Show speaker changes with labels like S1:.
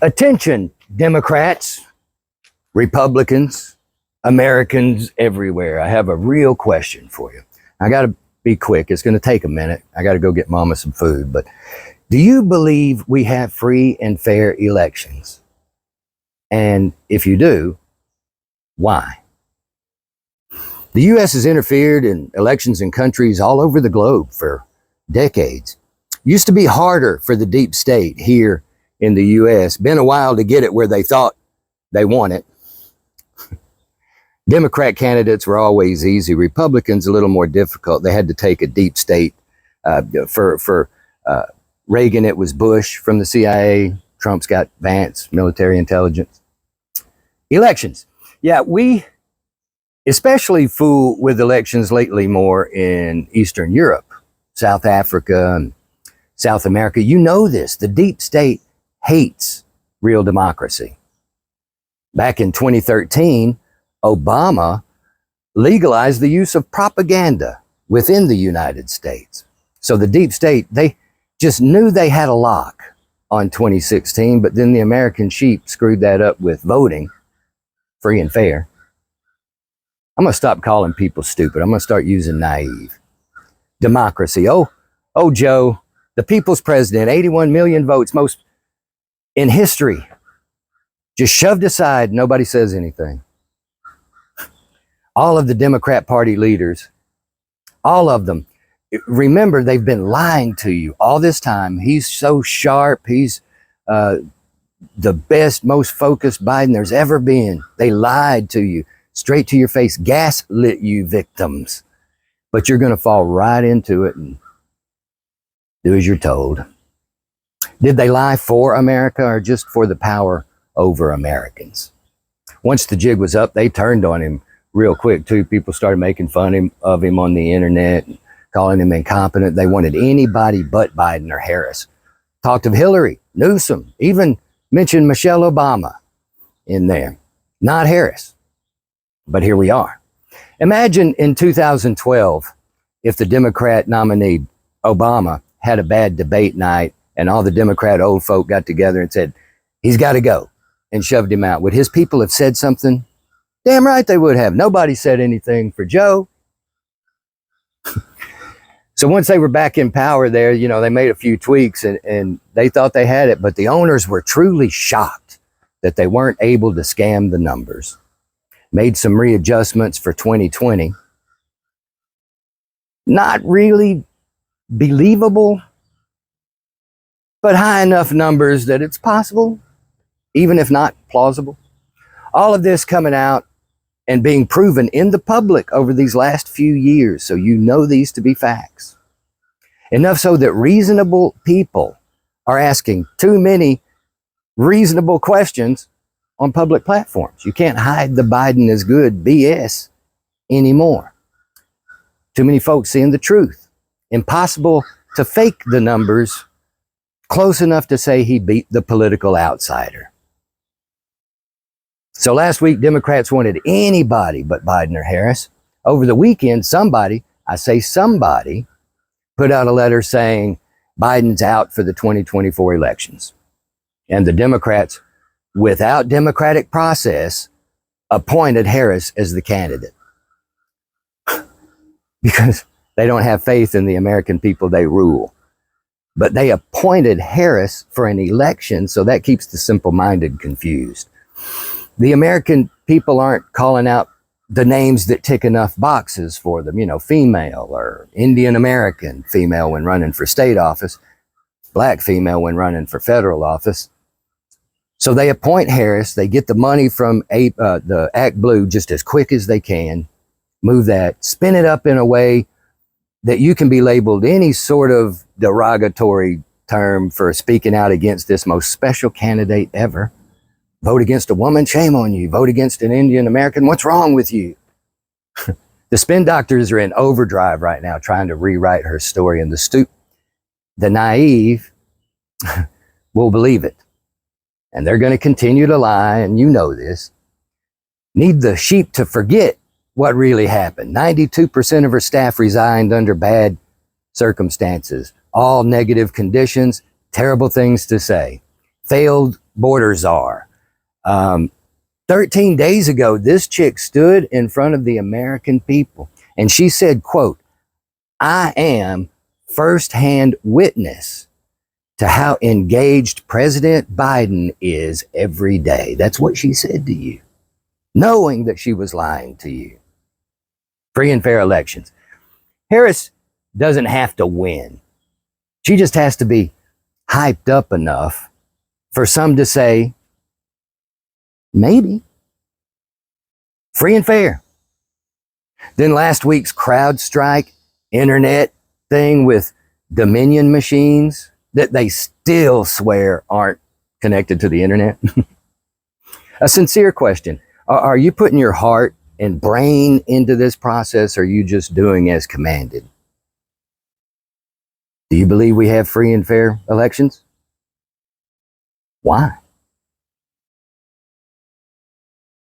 S1: Attention, Democrats, Republicans, Americans everywhere. I have a real question for you. I got to be quick. It's going to take a minute. I got to go get Mama some food. But do you believe we have free and fair elections? And if you do, why? The U.S. has interfered in elections in countries all over the globe for decades. Used to be harder for the deep state here in the U.S. Been a while to get it where they thought they won it. Democrat candidates were always easy. Republicans a little more difficult. They had to take a deep state. For Reagan, it was Bush from the CIA. Trump's got Vance, military intelligence. Elections. Yeah, we especially fool with elections lately more in Eastern Europe, South Africa, and South America. You know this. The deep state hates real democracy. Back in 2013, Obama legalized the use of propaganda within the United States. So the deep state, they just knew they had a lock on 2016, but then the American sheep screwed that up with voting, free and fair. I'm going to stop calling people stupid. I'm going to start using naive. Democracy. Oh, Joe, the people's president, 81 million votes, most in history, just shoved aside. Nobody says anything. All of the Democrat Party leaders, all of them, remember, they've been lying to you all this time. He's so sharp. He's the best, most focused Biden there's ever been. They lied to you. Straight to your face, gaslit you victims. But you're going to fall right into it and do as you're told. Did they lie for America or just for the power over Americans? Once the jig was up, they turned on him real quick too. People started making fun of him on the internet, and calling him incompetent. They wanted anybody but Biden or Harris. Talked of Hillary, Newsom, even mentioned Michelle Obama in there. Not Harris. But here we are. Imagine in 2012, if the Democrat nominee, Obama, had a bad debate night and all the Democrat old folk got together and said, he's got to go, and shoved him out. Would his people have said something? Damn right they would have. Nobody said anything for Joe. So once they were back in power there, you know, they made a few tweaks and they thought they had it, but the owners were truly shocked that they weren't able to scam the numbers. Made some readjustments for 2020. Not really believable, but high enough numbers that it's possible, even if not plausible. All of this coming out and being proven in the public over these last few years, so you know these to be facts. Enough so that reasonable people are asking too many reasonable questions on public platforms. You can't hide the Biden is good BS anymore. Too many folks seeing the truth. Impossible to fake the numbers close enough to say he beat the political outsider. So last week, Democrats wanted anybody but Biden or Harris. Over the weekend, somebody, I say somebody, put out a letter saying Biden's out for the 2024 elections. And the Democrats, without democratic process, appointed Harris as the candidate. Because they don't have faith in the American people they rule. But they appointed Harris for an election, so that keeps the simple-minded confused. The American people aren't calling out the names that tick enough boxes for them, you know, female or Indian American female when running for state office, black female when running for federal office. So they appoint Harris, they get the money from the Act Blue just as quick as they can, move that, spin it up in a way that you can be labeled any sort of derogatory term for speaking out against this most special candidate ever. Vote against a woman, shame on you. Vote against an Indian American, what's wrong with you? The spin doctors are in overdrive right now trying to rewrite her story, and the naive will believe it. And they're going to continue to lie, and you know this. Need the sheep to forget what really happened. 92% of her staff resigned under bad circumstances. All negative conditions, terrible things to say. Failed border czar. 13 days ago, this chick stood in front of the American people and she said, quote, "I am firsthand witness to how engaged President Biden is every day." That's what she said to you, knowing that she was lying to you. Free and fair elections. Harris doesn't have to win. She just has to be hyped up enough for some to say, maybe. Free and fair. Then last week's CrowdStrike internet thing with Dominion machines that they still swear aren't connected to the internet. A sincere question. Are you putting your heart and brain into this process, or are you just doing as commanded? Do you believe we have free and fair elections? Why?